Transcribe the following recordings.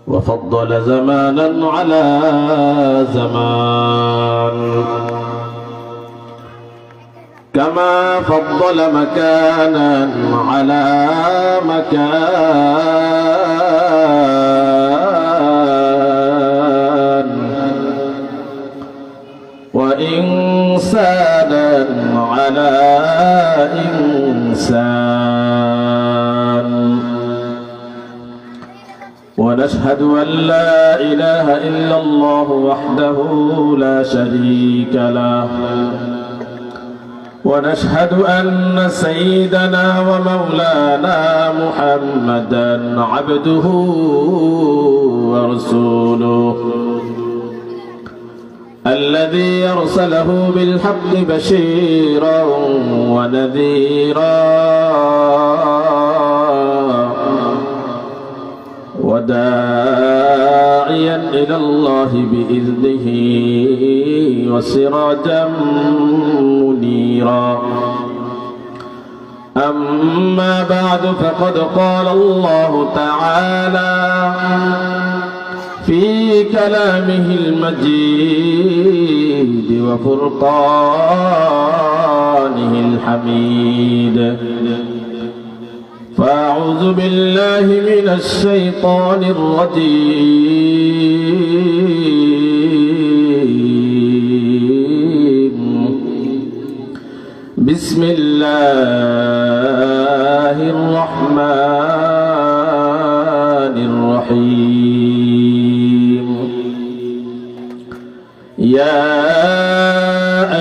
وفضل زمانا على زمان، كما فضل مكانا على مكان، وإنسانا على إنسان. ونشهد أن لا إله إلا الله وحده لا شريك له، ونشهد أن سيدنا ومولانا محمدا عبده ورسوله، الذي أرسله بالحق بشيرا ونذيرا وداعيا إلى الله بإذنه وسراجا منيرا. أما بعد، فقد قال الله تعالى في كلامه المجيد وفرقانه الحميد: فأعوذ بالله من الشيطان الرجيم. بسم الله الرحمن الرحيم. يا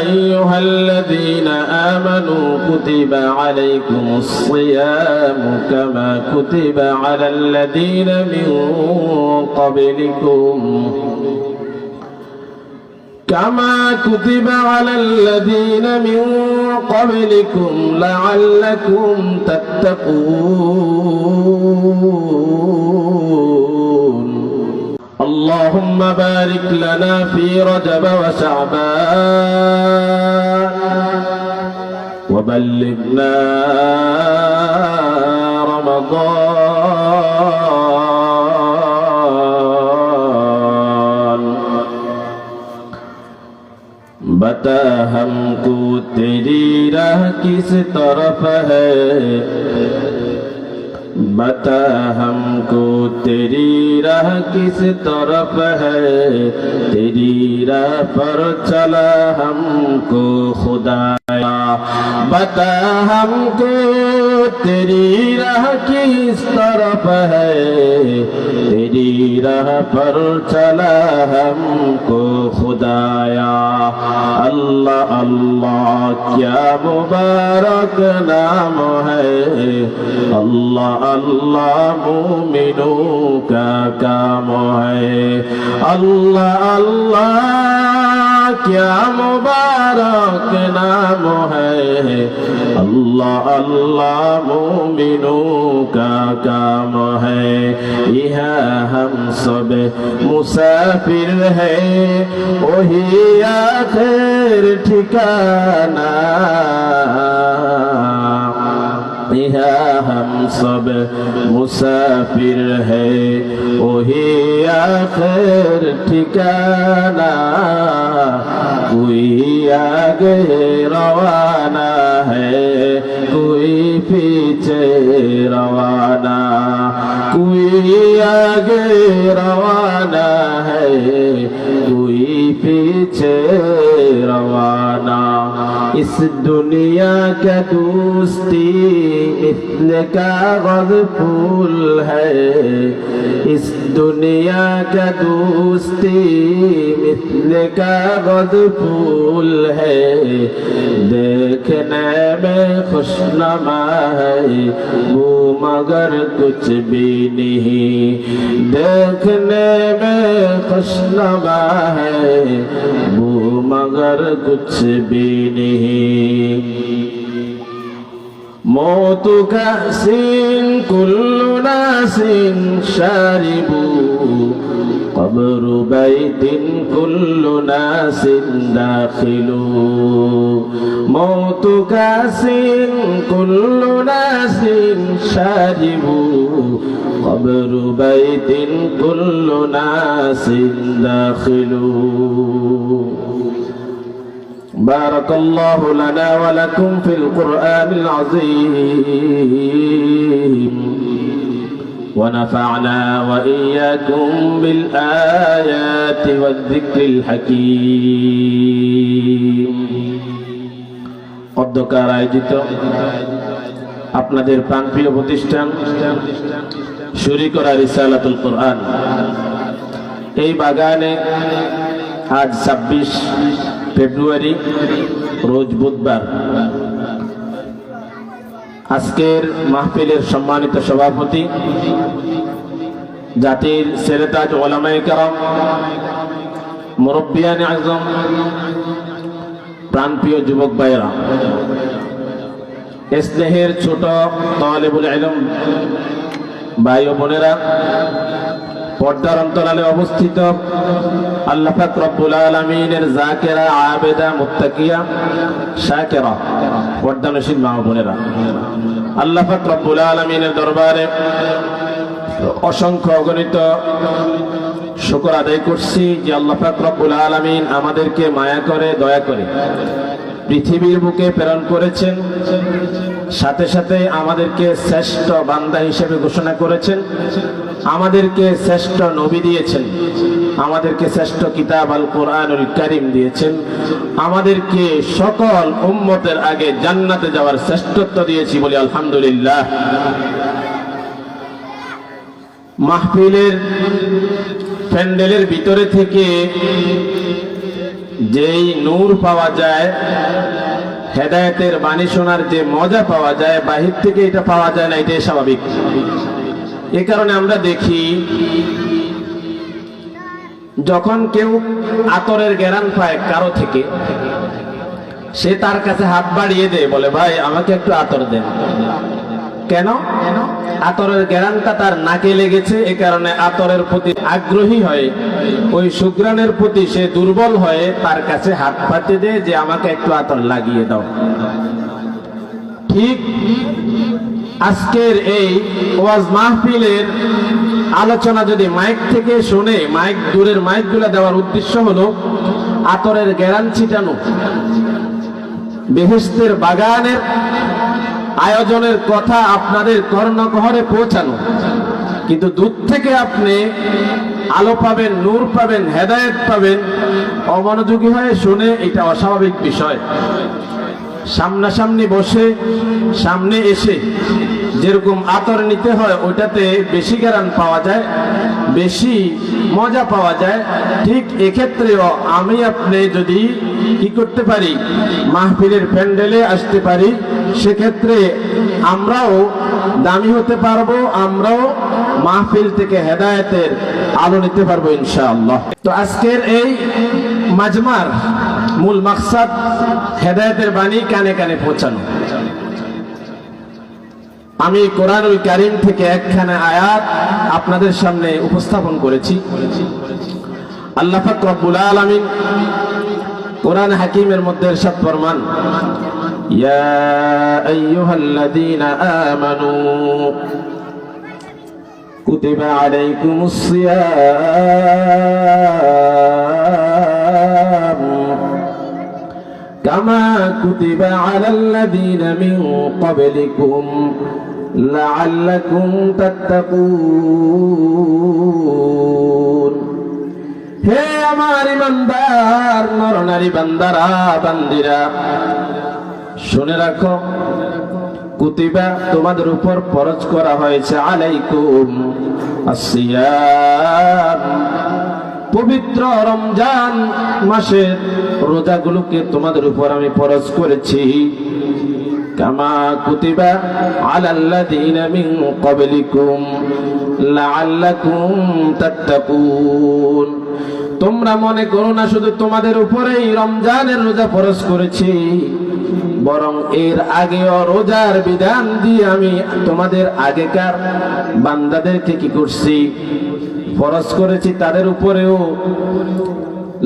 أيها الذين آمنوا كتب عليكم الصيام كما كتب على الذين من قبلكم لعلكم تتقون. اللهم بارك لنا في رجب وشعبان، وبلغنا رمضان। बता हमको तेरी राह किस तरफ है, बता हमको तेरी राह किस तरफ है, तेरी राह पर चला हमको खुदाया। बता हमको तेरी राह किस तरफ है, तेरी राह पर चला हमको खुदाया। अल्लाह अल्लाह क्या मुबारक नाम है, अल्लाह अल्लाह मोमिनों का काम है। अल्लाह अल्लाह क्या मुबारक नाम है, अल्लाह अल्लाह मोमिनों का काम है। यहाँ हम सब मुसाफिर है, वही आखिर ठिकाना। यहाँ हम सब मुसाफिर है, वही आखिर ठिकाना। कोई आगे रवाना है, कोई पीछे रवाना, कोई आगे रवाना है, कोई पीछे रवाना। इस दुनिया का दोस्ती मिस्ल कागज़ फूल है, इस दुनिया का दोस्ती मिस्ल कागज़ फूल है। देखने में खुशनुमा है वो मगर कुछ भी नहीं, देखने में खुशनुमा है वो मगर कुछ भी नहीं। मौत का सीन कुल्लु नासिन शारिबू قبر بيت كل ناس داخل موت كاس كل ناس شارب قبر بيت كل ناس داخل بارك الله لنا ولكم في القرآن العظيم ونفعنا وإياكم بالآيات والذكر الحكيم অধ্যকার আয়োজিত আপনাদের প্রাণপ্রিয় প্রতিষ্ঠান শরীকরা রিসালাতুল কোরআন এই বাগানে আজ 26 ফেব্রুয়ারি রোজ বুধবার আজকের মাহফিলের সম্মানিত সভাপতি জাতির সেরেতাজ উলামায়ে কেরাম মুরব্বিয়ানে আযম প্রাণপ্রিয় যুবক ভাইরা স্নেহের ছোট তালেবুল ইলম ভাই ও বোনেরা পর্দার অন্তরালে অবস্থিত আল্লাহ পাক রব্বুল আলামিনের যাকিরা আবেদা মুত্তাকিয়া শাকিরা পর্দানশীল মা ও বোনেরা আল্লাহ পাক রব্বুল আলামিনের দরবারে অসংখ্য অগণিত শুকর আদায় করছি যে আল্লাহ পাক রব্বুল আলামিন আমাদেরকে মায়া করে দয়া করে পৃথিবীর বুকে প্রেরণ করেছেন সাথে সাথে আমাদেরকে শ্রেষ্ঠ বান্দা হিসেবে ঘোষণা করেছেন আমাদেরকে শ্রেষ্ঠ নবী দিয়েছেন আমাদেরকে শ্রেষ্ঠ কিতাব আল কোরআনুল কারীম দিয়েছেন আমাদেরকে সকল উম্মতের আগে জান্নাতে যাওয়ার শ্রেষ্ঠত্ব দিয়েছি বলি আলহামদুলিল্লাহ মাহফিলের প্যান্ডেলের ভিতরে থেকে যেই নূর পাওয়া যায় হেদায়েতের বাণী শোনার যে মজা পাওয়া যায় বাহির থেকে এটা পাওয়া যায় না এটাই স্বাভাবিক এই কারণে আমরা দেখি যখন কেউ আতরের ঘ্রাণ পায় কারো থেকে সে তার কাছে হাত বাড়িয়ে দেয় বলে ভাই আমাকে একটু আতর দেন কেন আতরের ঘ্রাণটা তার নাকে লেগেছে এই কারণে আতরের প্রতি আগ্রহী হয় ওই সুঘ্রাণের প্রতি সে দুর্বল হয়ে তার কাছে হাত পাতিয়ে দেয় যে আমাকে একটু আতর লাগিয়ে দাও ঠিক আজকের এই ওয়াজ মাহফিলের আলোচনা যদি মাইক থেকে শুনে মাইক দূরের মাইকগুলো দেওয়ার উদ্দেশ্য হলো আতরের ঘ্রাণ ছিটানো বেহেশতের বাগানের আয়োজনের কথা আপনাদের কর্ণগহরে পৌঁছানো কিন্তু দূর থেকে আপনি আলো পাবেন নূর পাবেন হেদায়েত পাবেন অমনোযোগী হয়ে শুনে এটা অস্বাভাবিক বিষয় সামনাসামনি বসে সামনে এসে যেরকম আতর নিতে হয় ওটাতে বেশি ঘ্রাণ পাওয়া যায় বেশি মজা পাওয়া যায় ঠিক এক্ষেত্রেও আমি আপনি যদি কি করতে পারি মাহফিলের প্যান্ডেলে আসতে পারি সেক্ষেত্রে আমরাও দামি হতে পারবো আমরাও মাহফিল থেকে হেদায়েতের আলো নিতে পারবো ইনশাআল্লাহ তো আজকের এই মাজমার মূল মাকসাদ হেদায়েতের বাণী কানে কানে পৌঁছানো আমি কোরআনুল কারীম থেকে একখানা আয়াত আপনাদের সামনে উপস্থাপন করেছি আল্লাহ পাক রব্বুল আলামিন কোরআন হাকিমের মধ্যে ইরশাদ ফরমান ইয়া আইয়ুহাল্লাযীনা আমানু কুতিবা আলাইকুমুস সিয়াম কামা কুতিবা আলাল্লাযীনা মিন ক্বাবলিকুম লাআল্লাকুম তাত্তাকুন হে আমার ইমানদার নরনারী বান্দারা বান্দিরা শুনে রাখো কুতিবা তোমাদের উপর ফরজ করা হয়েছে আলাইকুম আসসিয়াম পবিত্র রমজান মাসের রোজাগুলোকে তোমাদের উপর আমি ফরজ করেছি কামা কুতিবা আলাল্লাযীনা মিন ক্বাবলিকুম লাআল্লাকুম তাত্তাকুন তোমরা মনে করো না শুধু তোমাদের উপরেই রমজানের রোজা ফরজ করেছি বরং এর আগেও রোজার বিধান দিয়ে আমি তোমাদের আগেকার বান্দাদেরকে কি করছি ফরজ করেছি তাদের উপরেও।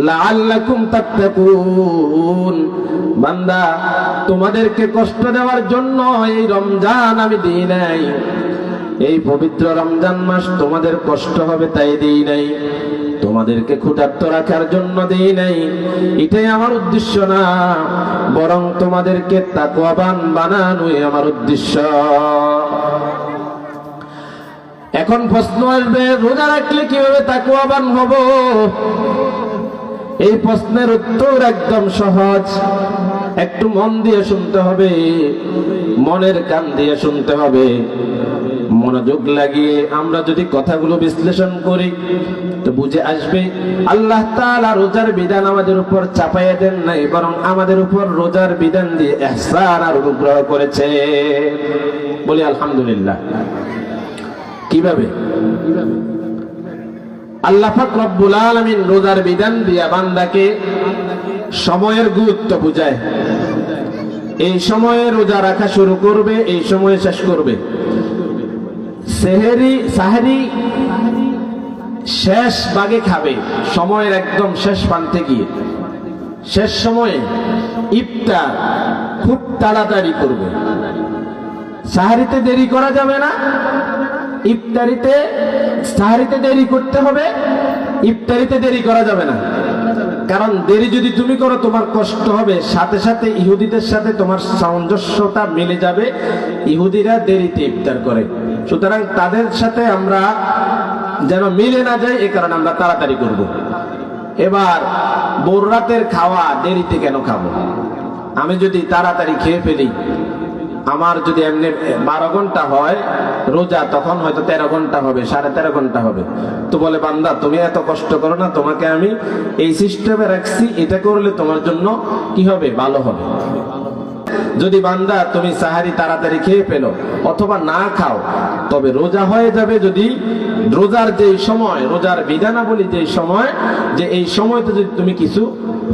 লাআল্লাকুম তাত্তাকুন, বান্দা তোমাদেরকে কষ্ট দেওয়ার জন্য এই রমজান আমি দিই নাই, এই পবিত্র রমজান মাস তোমাদের কষ্ট হবে তাই দিই নাই, তোমাদেরকে ক্ষুধার্ত রাখার জন্য দিই নাই, এটাই আমার উদ্দেশ্য না, বরং তোমাদেরকে তাকওয়াবান বানানোই আমার উদ্দেশ্য। এখন প্রশ্ন আসবে, রোজা রাখলে কিভাবে তাকওয়াবান হব? এই প্রশ্নের উত্তর একদম সহজ। একটু মন দিয়ে শুনতে হবে, মনের কান দিয়ে শুনতে হবে, মনোযোগ লাগিয়ে আমরা যদি কথাগুলো বিশ্লেষণ করি তো বুঝে আসবে আল্লাহ তাআলা রোজার বিধান আমাদের উপর চাপাইয়া দেন নাই, বরং আমাদের উপর রোজার বিধান দিয়ে ইহসান আর অনুগ্রহ করেছে। বলি আলহামদুলিল্লাহ। কিভাবে? আল্লাহ পাক রব্বুল আলামিন রোজার বিধান দিয়া বান্দাকে সময়ের গুরুত্ব বুঝায়। এই সময়ে রোজা রাখা শুরু করবে, এই সময়ে শেষ করবে। সাহরি শেষ ভাগে খাবে, সময়ের একদম শেষ প্রান্তে গিয়ে। শেষ সময়ে ইফতার খুব তাড়াতাড়ি করবে। সাহরিতে দেরি করা যাবে না, সাহরিতে দেরি করতে হবে, ইফতারিতে দেরি করা যাবে না। কারণ দেরি যদি তুমি করো তোমার কষ্ট হবে, সাথে সাথে ইহুদিদের সাথে তোমার সামঞ্জস্যটা মিলে যাবে। ইহুদিরা দেরিতে ইফতার করে, সুতরাং তাদের সাথে আমরা যেন মিলে না যায়, এ কারণে আমরা তাড়াতাড়ি করব। এবার ভোর রাতের খাওয়া দেরিতে কেন খাবো? আমি যদি তাড়াতাড়ি খেয়ে ফেলি, আমার যদি এমনি 12 ঘন্টা হয় রোজা, তখন হয়তো 13 ঘন্টা হবে, 13.5 ঘন্টা হবে। তো বলে বান্দা তুমি এত কষ্ট করো না, তোমাকে আমি এই সিস্টেমে রাখছি, এটা করলে তোমার জন্য কি হবে? ভালো হবে। যদি বান্দা তুমি সাহারি তাড়াতাড়ি খেয়ে ফেলো অথবা না খাও, তবে রোজা হয়ে যাবে যদি রোজার যেই সময়, রোজার বিধানাবলী যেই সময়, যে এই সময়তে যদি তুমি কিছু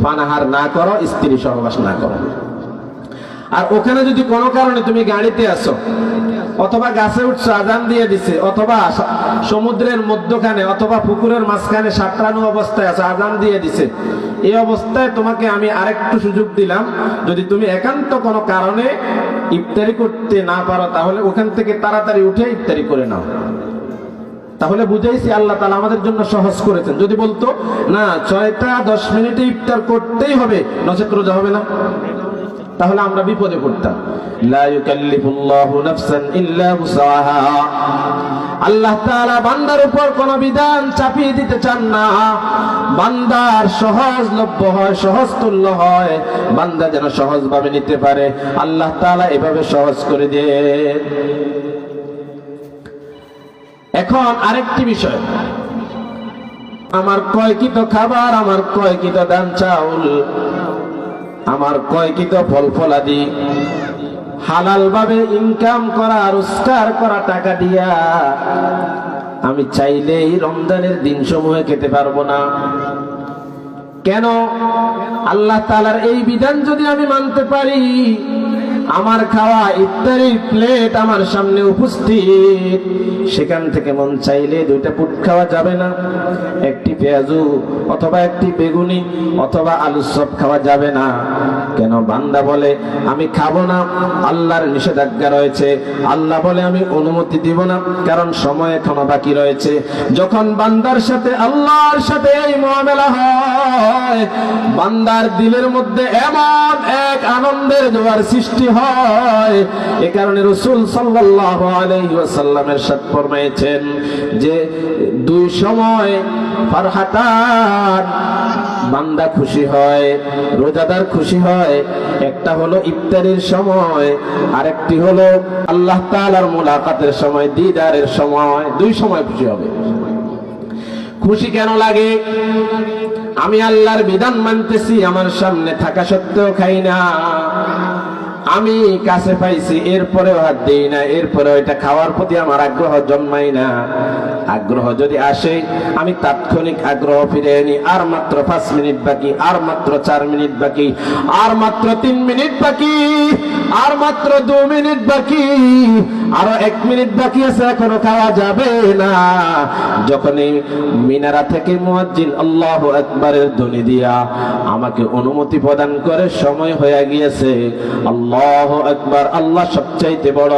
পানাহার না করো, স্ত্রী সহবাস না করো। আর ওখানে যদি কোনো কারণে তুমি গাড়িতে আসো অথবা গাছে উঠছো, আজান দিয়ে দিছে, অথবা সমুদ্রের মধ্যখানে অথবা পুকুরের মাঝখানে সাঁতরানো অবস্থায় আছো, আজান দিয়ে দিছে, এই অবস্থায় তোমাকে আমি আরেকটু সুযোগ দিলাম, যদি তুমি একান্ত কোনো কারণে ইফতারি করতে না পারো তাহলে ওখান থেকে তাড়াতাড়ি উঠে ইফতারি করে নাও। তাহলে বুঝাইছি আল্লাহ তাআলা আমাদের জন্য সহজ করেছেন। যদি বলতো না 6টা 10 মিনিটে ইফতার করতেই হবে, নচেত রোজা হবে না, তাহলে আমরা বিপদে পড়তাম। লা ইউকাল্লিফুল্লাহু নাফসান ইল্লা উসআহা। আল্লাহ তাআলা বান্দার উপর কোন বিধান চাপিয়ে দিতে চান না, বান্দার সহজলভ্য হয়, সহজতুল্য হয়, বান্দা যেন সহজভাবে নিতে পারে, আল্লাহ তাআলা এভাবে সহজ করে দেন। এখন আরেকটি বিষয়, আমার কয়কিত খাবার, আমার কয়কিত ধান চাউল, আমার কয়কিত ফল ফলাদি হালাল ভাবে ইনকাম করা, রোজগার করা টাকা দিয়া আমি চাইলেই রমজানের দিন সমূহে খেতে পারবো না। কেন? আল্লাহ তাআলার এই বিধান যদি আমি মানতে পারি, আমার খাওয়া ইফতারির প্লেট আমার সামনে উপস্থিত, সেখান থেকে মন চাইলে 2টা পুট খাওয়া যাবে না, একটি পেঁয়াজু অথবা একটি বেগুনি অথবা আলু চপ খাওয়া যাবে না। কেন? বান্দা বলে আমি খাবো না, আল্লাহর নিষেধাজ্ঞা রয়েছে, আল্লাহ বলে আমি অনুমতি দিব না, কারণ সময় এখনো বাকি রয়েছে। যখন বান্দার সাথে আল্লাহর সাথে এই মুআমালা হয়, বান্দার দিলের মধ্যে এমন এক আনন্দের জোয়ার সৃষ্টি হয়। এ কারণে রাসূল সাল্লাল্লাহু আলাইহি ওয়াসাল্লাম ইরশাদ ফরমায়েছেন যে 2 সময় ফারহাতান, বান্দা খুশি হয়, রোজাদার খুশি হয়। একটা হলো ইফতারের সময়, আরেকটি হলো আল্লাহ তাআলার মুলাকাতের সময়, দিদারের সময়। 2 সময় খুশি হবে। খুশি কেন লাগে? আমি আল্লাহর বিধান মানতেছি, আমার সামনে থাকা সত্ত্বেও খাই না, আমি কাছে পাইছি এরপরেও হাত দিই না, এরপরে এটা খাওয়ার প্রতি আমার আগ্রহ জন্মাই না। আগ্রহ যদি আসে আমি তাৎক্ষণিক আগ্রহ ফিরে আনি। আর মাত্র 5 মিনিট বাকি, আর মাত্র 4 মিনিট বাকি, আর মাত্র 3 মিনিট বাকি, আর মাত্র 2 মিনিট বাকি, আরো 1 মিনিট বাকি আছে, এখনো খাওয়া যাবে না। যখনই মিনারা থেকে মুয়াজ্জিন আল্লাহু আকবারের ধ্বনি দিয়া আমাকে অনুমতি প্রদান করে সময় হয়ে গিয়েছে, আল্লাহু আকবার, আল্লাহ সবচাইতে বড়,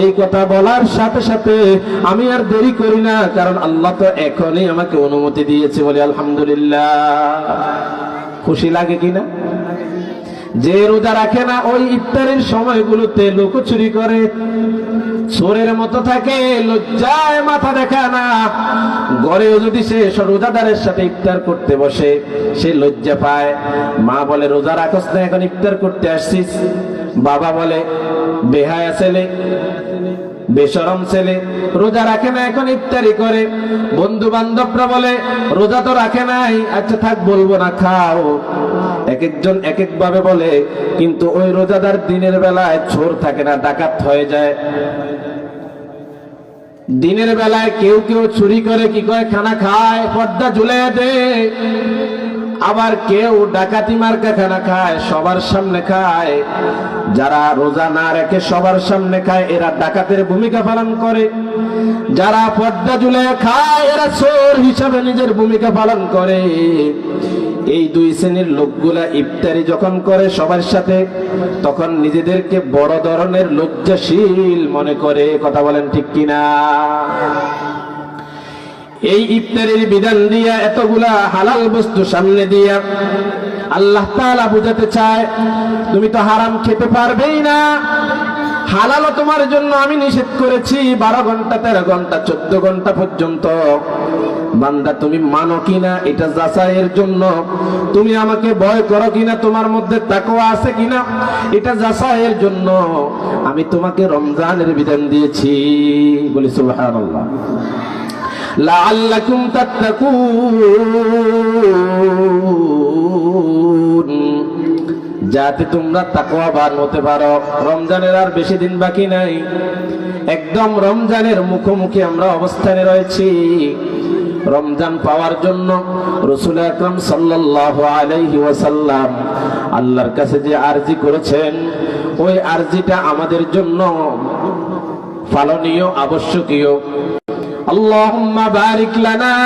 এই কথা বলার সাথে সাথে আমি আর দেরি করি না, কারণ আল্লাহ তো এখনই আমাকে অনুমতি দিয়েছে, বলি আলহামদুলিল্লাহ। খুশি লাগে কিনা? যে রোজা রাখে না ওই ইফতারের সময়গুলোতে লুকোচুরি করে, চোরের মতো থাকে, লজ্জায় মাথা দেখায় না। ঘরেও যদি সে রোজাদারের সাথে ইফতার করতে বসে সে লজ্জা পায়। মা বলে রোজা রাখস না, এখন ইফতার করতে আসছিস। বাবা বলে বেহায়া ছেলে, বেশরম ছেলে, রোজা রাখে না, এখন ইফতারি করে। বন্ধু বান্ধবরা বলে রোজা তো রাখে নাই, আচ্ছা থাক বলবো না, খাও। এক একজন এক এক ভাবে বলে, কিন্তু ওই রোজাদার দিনের বেলায় চোর থাকে না, ডাকাত হয়ে যায়। দিনের বেলায় কেউ কেউ চুরি করে, কি করে, খানা খায়, পর্দা ঝুলে দেয়। আবার কেউ ডাকাতি মার্কা খানা খায়, সবার সামনে খায়। যারা রোজা না রেখে সবার সামনে খায় এরা ডাকাতের ভূমিকা পালন করে। যারা পর্দা ঝুলে খায় এরা চোর হিসাবে নিজের ভূমিকা পালন করে। এই দুই শ্রেণীর লোকগুলা ইফতারি যখন করে সবার সাথে, তখন নিজেদেরকে বড় ধরনের লজ্জাশীল মনে করে। কথা বলেন ঠিক কিনা? এই ইফতারের বিধান দিয়া, এতগুলা হালাল বস্তু সামনে দিয়া আল্লাহ তাআলা বুঝাতে চায় তুমি তো হারাম খেতে পারবেই না, হালালও তোমার জন্য আমি নিষেধ করেছি 12 ঘন্টা 13 ঘন্টা 14 ঘন্টা পর্যন্ত। বান্দা তুমি মানো কিনা এটা যাচাইয়ের জন্য, তুমি আমাকে ভয় করো কিনা, তোমার মধ্যে তাকওয়া আছে কিনা এটা যাচাইয়ের জন্য আমি তোমাকে রমজানের বিধান দিয়েছি। বলি সুবহানাল্লাহ। লাআল্লাকুম তাত্তাকুন, যাতে তোমরা তাকওয়াবান হতে পারো। রমজানের আর বেশি দিন বাকি নাই, একদম রমজানের মুখোমুখি আমরা অবস্থানে রয়েছি। রমজান পাওয়ার জন্য রাসূল আকরাম সাল্লাল্লাহু আলাইহি ওয়াসাল্লাম আল্লাহর কাছে যে আরজি করেছেন, ওই আরজিটা আমাদের জন্য পালনীয়, আবশ্যকীয়। اللهم بارك لنا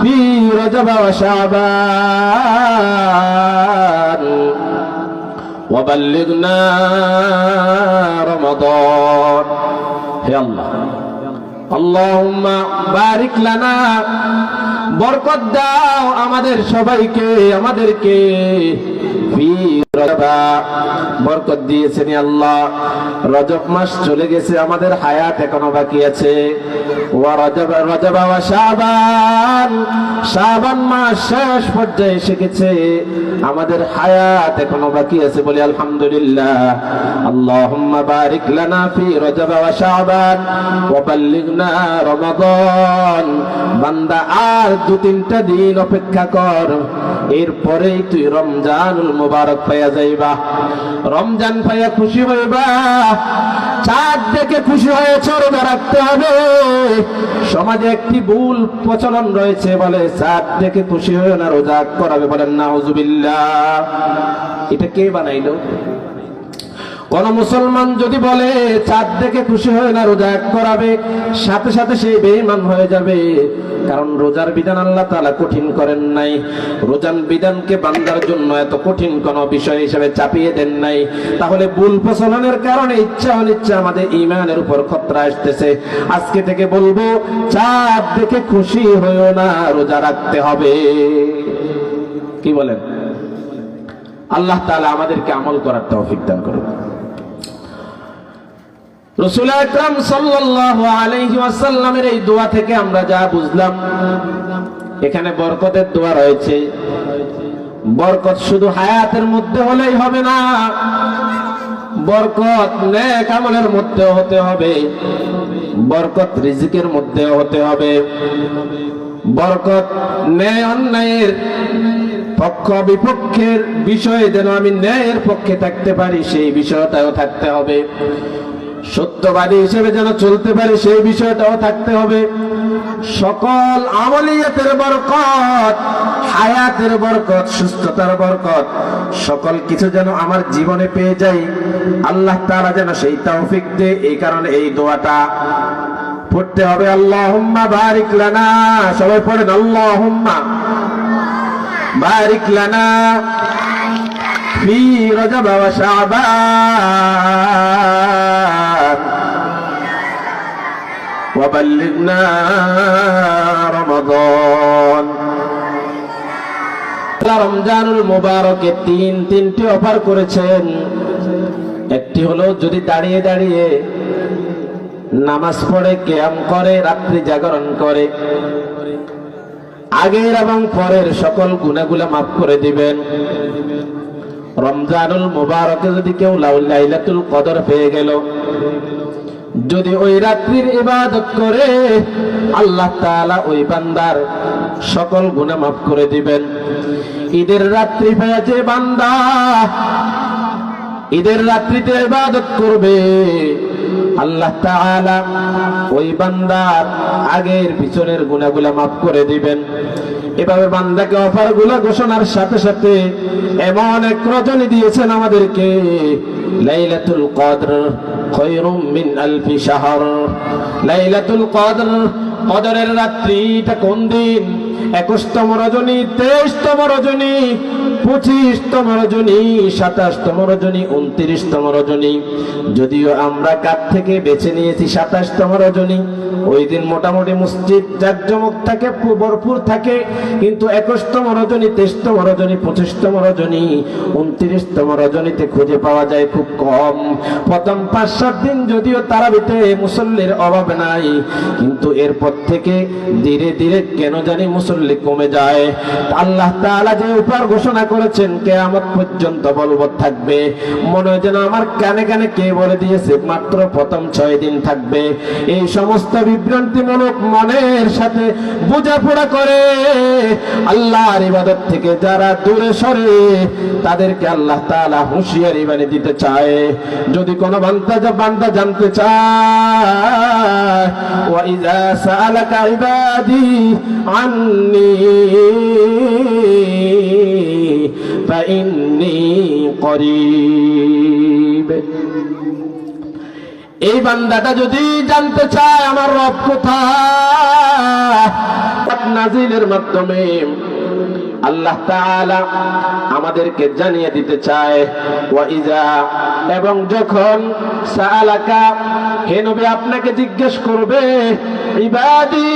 في رجب وشعبان وبلغنا رمضان। يا الله اللهم بارك لنا, বরকত দাও আমাদের সবাইকে, আমাদেরকে। ফি রজবা, বরকত দিয়েছেন আল্লাহ। রজব মাস চলে গেছে, আমাদের হায়াত এখনো বাকি আছে। ওয়া রজব ওয়া শাবান, শাবান মাস শেষ পর্যায়ে এসে গেছে, আমাদের হায়াত এখনো বাকি আছে। বলি আলহামদুলিল্লাহ। আল্লাহুম্মা বারিক লানা ফি রজব ওয়া শাবান ওয়া বাল্লিগনা রমাদান। বান্দা আর 2-3টা দিন অপেক্ষা কর, এরপরেই তুই রমজানুল মুবারক পাইয়া যাইবা। রমজান পাইয়া খুশি হইবা, চাঁদ দেখে খুশি হয়েছে, রোজা রাখতে হবে। সমাজে একটি ভুল প্রচলন রয়েছে, বলে চাঁদ দেখে খুশি হয়ে না, রোজা করাবে। বলেন নাউজুবিল্লাহ। এটা কে বানাইলো? কোন মুসলমান যদি বলে চাঁদ দেখে খুশি হয় না, রোজা করাবে, সাথে সাথে সে বেঈমান হয়ে যাবে। কারণ রোজার বিধান আল্লাহ তাআলা কঠিন করেন নাই। রোজার বিধানকে বান্দার জন্য এত কঠিন কোন বিষয় হিসেবে চাপিয়ে দেন নাই। তাহলে ভুল প্রচলনের কারণে ইচ্ছা অনিচ্ছা আমাদের ঈমানের উপর খতরা আসতেছে। আজকে থেকে বলবো চাঁদ দেখে খুশি হইও না, রোজা রাখতে হবে। কি বলেন? আল্লাহ তাআলা আমাদেরকে আমল করার তৌফিক দান করুন। রাসূল আকরাম সাল্লাল্লাহু আলাইহি ওয়াসাল্লামের এই দোয়া থেকে আমরা যা বুঝলাম, এখানে বরকতের দোয়া রয়েছে। বরকত শুধু হায়াতের মধ্যে হলেই হবে না, বরকত নেক আমলের মধ্যেও হতে হবে, বরকত রিজিকের মধ্যেও হতে হবে, বরকত ন্যায় অন্যায়ের পক্ষ বিপক্ষের বিষয়ে যেন আমি ন্যায়ের পক্ষে থাকতে পারি সেই বিষয়টাও থাকতে হবে, সত্যবাদী হিসেবে যেন চলতে পারি সেই বিষয়টাও থাকতে হবে। সকল আমলিয়াতের বরকত, হায়াতের বরকত, সুস্থতার বরকত, সকল কিছু যেন আমার জীবনে পেয়ে যাই, আল্লাহ তাআলা যেন সেই তৌফিক দেয়। এই কারণে এই দোয়াটা পড়তে হবে। আল্লাহুম্মা বারিক লানা, সবাই পড়েন আল্লাহুম্মা বারিক লানা ফি রজব ওয়া শাবান ওয়া বাল্লিগনা রমাদান। রমজানুল মুবারকে তিনটি অফার করেছেন। একটি হলো যদি দাঁড়িয়ে দাঁড়িয়ে নামাজ পড়ে, কিয়াম করে, রাত্রি জাগরণ করে, আগের এবং পরের সকল গুনাহগুলো মাফ করে দিবেন। রমজানুল মুবারকে যদি কেউ লাইলাতুল কদর পেয়ে গেল, যদি ওই রাত্রির ইবাদত করে, আল্লাহ তাআলা ওই বান্দার সকল গুনাহ মাফ করে দিবেন। ঈদের রাত্রি পেয়ে যে বান্দা ঈদের রাত্রিতে ইবাদত করবে, আল্লাহ তাআলা ওই বান্দার আগের পিছনের গুনাহগুলো মাফ করে দিবেন। এভাবে বান্দাকে অফারগুলো ঘোষণার সাথে সাথে এমন এক রজনী দিয়েছেন আমাদেরকে, লাইলাতুল কদর খায়রুম মিন আলফি শাহর। লাইলাতুল কদর, কদরের রাত্রিটা কোন দিন? 21তম রজনী, 23তম রজনী, 25তম রজনী, 27তম রজনী, 29তম রজনী। যদিও আমরা কাছ থেকে বেছে নিয়েছি 27তম রজনী, ওই দিন মোটামুটি মসজিদ জাকজমক থাকে, ভরপুর থাকে, কিন্তু 21তম রজনী, 23তম রজনী, 25তম রজনী, 29তম রজনীতে খুঁজে পাওয়া যায় খুব কম। প্রথম 5-7 দিন যদিও তারাবিতে মুসল্লির অভাব নাই, কিন্তু এরপর থেকে ধীরে ধীরে কেন জানি মুসল্লি কমে যায়। আল্লাহ তাআলা যে উপহার ঘোষণা করেছেন কিয়ামত পর্যন্ত বলবৎ থাকবে, মনে হয় যেন আমার কানে কানে কে বলে দিয়েছে মাত্র প্রথম 6 দিন থাকবে। এই সমস্ত বিভ্রান্তিমূলক মনের সাথে বোঝাপড়া করে আল্লাহর ইবাদত থেকে যারা দূরে সরে, তাদেরকে আল্লাহ তাআলা হুঁশিয়ারি বানিয়ে দিতে চায়। যদি কোনো বান্দা জানতে চায়, ওয়া ইযা সাআলাকা ইবাদি আন্নী ফাইন্নী করিব। এই বান্দাটা যদি জানতে চায় আমার রব কোথায়, নাজিলের মাধ্যমে আল্লাহ তাআলা আমাদেরকে জানিয়ে দিতে চায়। ওয়া ইজা, এবং যখন সাআলাকা, হে নবী আপনাকে জিজ্ঞেস করবে, ইবাদি,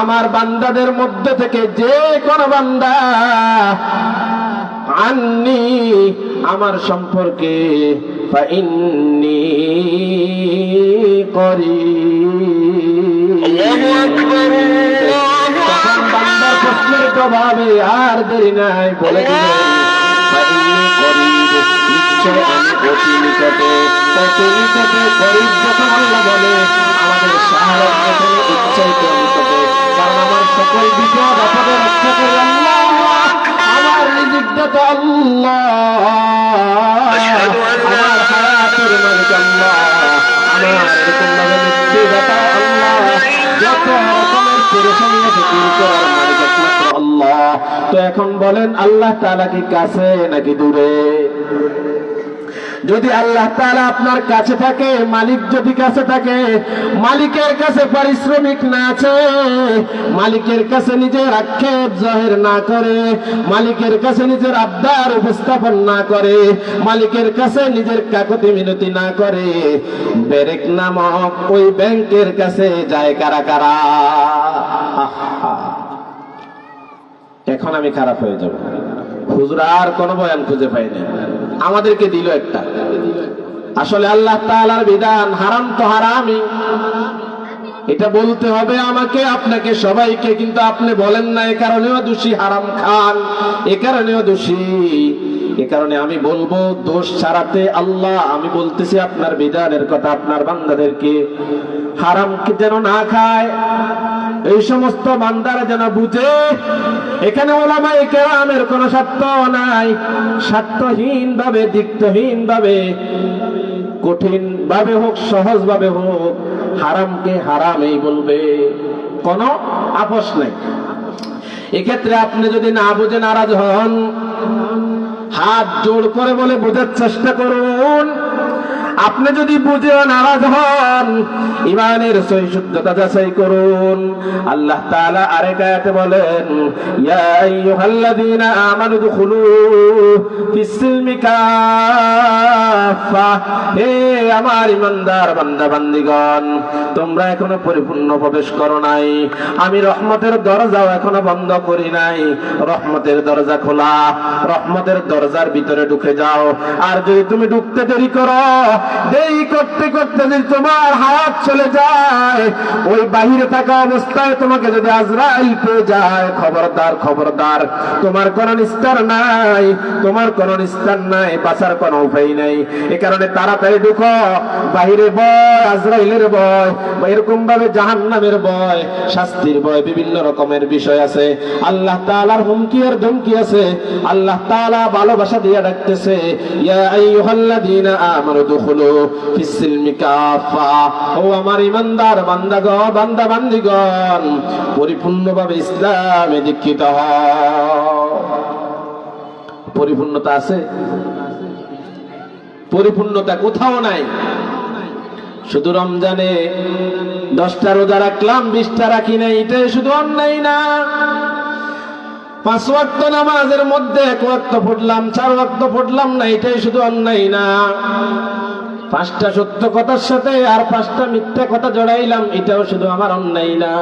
আমার বান্দাদের মধ্যে থেকে যে কোন বান্দা, আন্নি, আমার সম্পর্কে, ফাইন্নী করিব। তখন বান্দার প্রশ্নের জবাবে আর দেরি নাই, বলে দিলেন ফাইন্নী করিব, নিশ্চয় আমি অতি নিকটে। অতি নিকটে করিব যখন আল্লাহ বলে, আমাদের সাহায্য যখন ইচ্ছাইতে নিকটে, কারণ আমার সকল বিপদ আপদে রক্ষা করে আল্লাহ, আমার রিজিক দাতা আল্লাহ, আমার হায়াতের মালিক আল্লাহ, আমার এরকম ভাবে মৃত্যু দাতা আল্লাহ, যত রকমের পেরেশানি আছে দূর করার মালিক একমাত্র আল্লাহ। তো এখন বলেন আল্লাহ তাআলা কি কাছে নাকি দূরে? যদি আল্লাহ তাআলা আপনার কাছে থাকে, মালিক যদি কাছে থাকে, মালিকের কাছে পারিশ্রমিক না আছে, মালিকের কাছে নিজের আক্ষেপ জাহির না করে, মালিকের কাছে নিজের আবদার উপস্থাপন না করে, মালিকের কাছে নিজের কাকুতি মিনতি না করে, ব্যারেক নামক ওই ব্যাংকের কাছে যায় কারা কারা? এখন আমি খারাপ হয়ে যাব, হুজুর আর কোন বয়ান খুঁজে পাইনি, আমাদেরকে দিল একটা। আসলে আল্লাহ তাআলার বিধান, হারাম তো হারামই, এটা বলতে হবে আমাকে, আপনাকে, সবাইকে, কিন্তু আপনি বলেন না, এ কারণেও দোষী, হারাম খান এ কারণেও দোষী। এ কারণে আমি বলবো, দোষ ছাড়াতে আল্লাহ, আমি বলতেছি আপনার বিধানের কথা, আপনার বান্দাদেরকে হারাম যেন না খায়, এই সমস্ত বান্দারা যেন বুঝে এখানে ওলামায়ে কেরামের কোনো স্বার্থ নাই। স্বার্থহীন ভাবে, দিক্তহীন ভাবে, কঠিন ভাবে হোক, সহজ ভাবে হোক, হারামকে হারামই বলবে, কোনো আপোষ নাই। এক্ষেত্রে আপনি যদি না বুঝে নারাজ হন, হাত জোড় করে বলে বোঝার চেষ্টা করুন। আপনি যদি বুঝেও নারাজ হন, ইমানের সহিষ্ণুতা যাচাই করুন। আল্লাহ তাআলা আরেক আয়াতে বলেন, ইয়া আইয়ুহাল্লাযীনা আমানু দুখুলু ফিস-সিলমি কাফা, হে আমার ইমানদার বান্দা বান্দীগণ, তোমরা এখনো পরিপূর্ণ প্রবেশ করো নাই, আমি রহমতের দরজাও এখনো বন্ধ করি নাই। রহমতের দরজা খোলা, রহমতের দরজার ভিতরে ঢুকে যাও। আর যদি তুমি ঢুকতে দেরি করো, দেরি করতে করতে যদি তোমার হায়াত চলে যায়, ওই বাহিরে থাকা অবস্থায় তোমাকে যদি আজরাইল পেয়ে যায়, খবরদার খবরদার, তোমার কোনো নিস্তার নাই, তোমার কোনো নিস্তার নাই, বাঁচার কোনো উপায় নাই। এ কারণে তাড়াতাড়ি ঢুকো। বাহিরে ভয়, আজরাইলের ভয়, বা এরকম ভাবে জাহান্নামের ভয়, শাস্তির ভয়, বিভিন্ন রকমের বিষয় আছে। আল্লাহ তাআলার হুমকি আর ধমকি আছে। আল্লাহ তাআলা ভালোবাসা দিয়ে ডাকতেছে, ইয়া আইয়ুহাল্লাযীনা আমানু দুখুলু ফিস-সিলমি কাফা, ও আমার ইমানদার বান্দাগণ, বান্দা বান্দীগণ, পরিপূর্ণভাবে ইসলামে দীক্ষিত হও। পরিপূর্ণতা আছে? পরিপূর্ণতা কোথাও নাই। শুধু রমজানে 10টা রোজা রাখলাম, 20টা রাখি নাই, এটাই শুধু অন্যায় না। 5 ওয়াক্ত নামাজের মধ্যে 1 ওয়াক্ত পড়লাম, 4 ওয়াক্ত পড়লাম না, এটাই শুধু অন্যায় না। 5টা সত্য কথার সাথে আর 5টা মিথ্যা কথা জড়াইলাম, এটাও শুধু আমার অন্যায় না।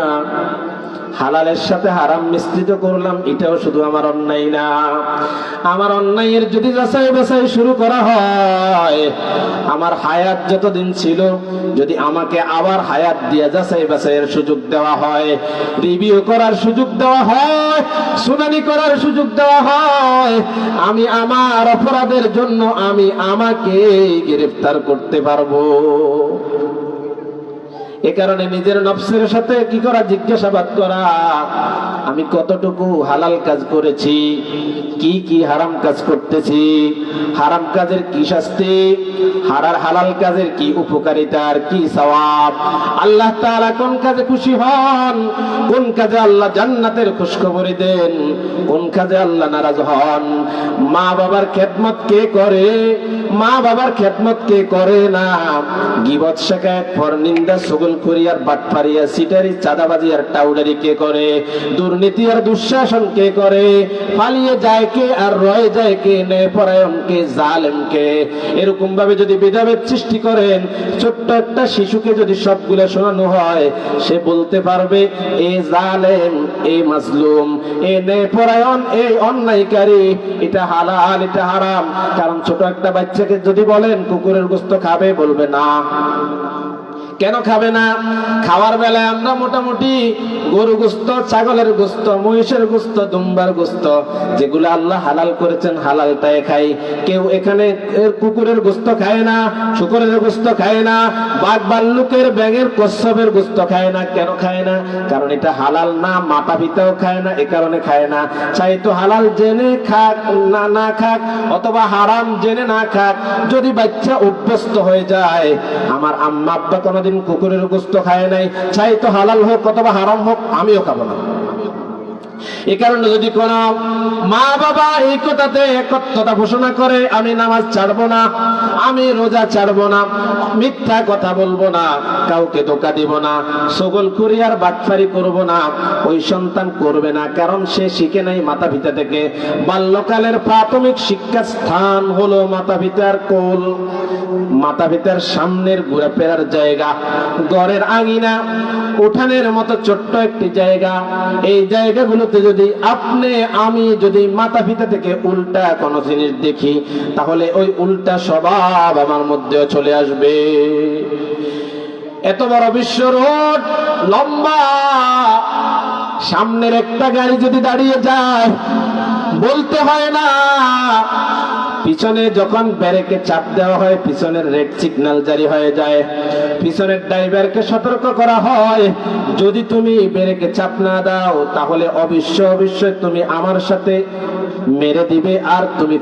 হালালের সাথে হারাম মিশ্রিত করলাম, এটাও শুধু আমার অন্যায় না। আমার অন্যায়ের যদি যাচাই বাছাই শুরু করা হয়, আমার হায়াত যতদিন ছিল, যদি আমাকে আবার হায়াত দিয়ে যাচাই বাছাইয়ের সুযোগ দেওয়া হয়, রিভিউ করার সুযোগ দেওয়া হয়, শুনানি করার সুযোগ দেওয়া হয়, আমি আমার অপরাধের জন্য আমি আমাকে গ্রেফতার করতে পারবো। এ কারণে নিজের নফসের সাথে কি করা, জিজ্ঞাসাবাদ করা, আমি কতটুকু হালাল কাজ করেছি, কি কি হারাম কাজ করতেছি, হারাম কাজের কি শাস্তি, হালাল কাজের কি উপকারিতা আর কি সওয়াব, আল্লাহ তাআলা কোন কাজে খুশি হন, কোন কাজে আল্লাহ জান্নাতের খুশখবরি দেন, কোন কাজে আল্লাহ নারাজ হন। মা বাবার খেদমত কে করে, মা বাবার খেদমত কে করে না, গীবত শিকায়ত পরনিন্দা চুগলখড়ি আর বাটপারি আর সিটারি চাঁদাবাজি আর টাউডারি কে করে, দুর্নীতি আর দুঃশাসন কে করে, পালিয়ে যায় কে আর রয়ে যায় কে, ন্যায়পরায়ণ কে, জালেম কে। এরকম ভাবে যদি ভেদাভেদ সৃষ্টি করেন, ছোট্ট একটা শিশুকে যদি সবগুলো শোনানো হয়, সে বলতে পারবে এ জালেম, এ মাজলুম, এ ন্যায়পরায়ণ, এ অন্যায়কারী, এটা হালাল, এটা হারাম। কারণ ছোট একটা বাচ্চাকে যদি বলেন কুকুরের গোশত খাবে, বলবে না। কেন খাবে না? খাওয়ার বেলায় আমরা মোটামুটি গরু গোশত, ছাগলের গোশত, মহিষের গোশত, দুম্বার গোশত, যেগুলো আল্লাহ হালাল করেছেন হালালটাই খাই। কেউ এখানে কুকুরের গোশত খায় না, শুকরের গোশত খায় না, বাঘ ভাল্লুকের, ব্যাঙের, কচ্ছপের গোশত খায় না। কেন খায় না? কারণ এটা হালাল না। মাতা পিতাও খায় না, এ কারণে খায় না। চাই তো হালাল জেনে খাক না খাক, অথবা হারাম জেনে না খাক, যদি বাচ্চা অভ্যস্ত হয়ে যায়, আমার আম্মা আব্বা কোনদিন কুকুরের গোশত খায় নাই, চাই তো হালাল হোক অথবা হারাম হোক, আমিও খাবো না। এ কারণে যদি কোন মা বাবা এই কথাতে একত্রতা ঘোষণা করে, আমি নামাজ ছাড়বো না, আমি রোজা ছাড়বো না, মিথ্যা কথা বলবো না, কাউকে ধোঁকা দিব না, চুগলখড়ি আর বাটপারি করবো না, ওই সন্তান করবে না। কারণ সে শিখে নাই মাতা পিতা থেকে। বাল্যকালের প্রাথমিক শিক্ষা স্থান হলো মাতা পিতার কোল, মাতা পিতার সামনের ঘোরাফেরার জায়গা, ঘরের আঙিনা, উঠানের মতো ছোট্ট একটি জায়গা। এই জায়গাগুলোতে যদি আপনি আমি যদি মাতা পিতা থেকে উল্টা কোনো জিনিস দেখি, তাহলে ওই উল্টা স্বভাব আমার মধ্যেও চলে আসবে। এত বড় বিশ্ব রোড, লম্বা, সামনের একটা গাড়ি যদি দাঁড়িয়ে যায়, বলতে হয় না, পিছনে যখন ব্রেকে চাপ দেওয়া হয়, পিছনের রেড সিগন্যাল জারি হয়ে যায়, পিছনের ড্রাইভারকে সতর্ক করা হয়, যদি তুমি ব্রেকে চাপ না দাও, তাহলে অবশ্যই তুমি আমার সাথে মেরে দিবে, আর তুমি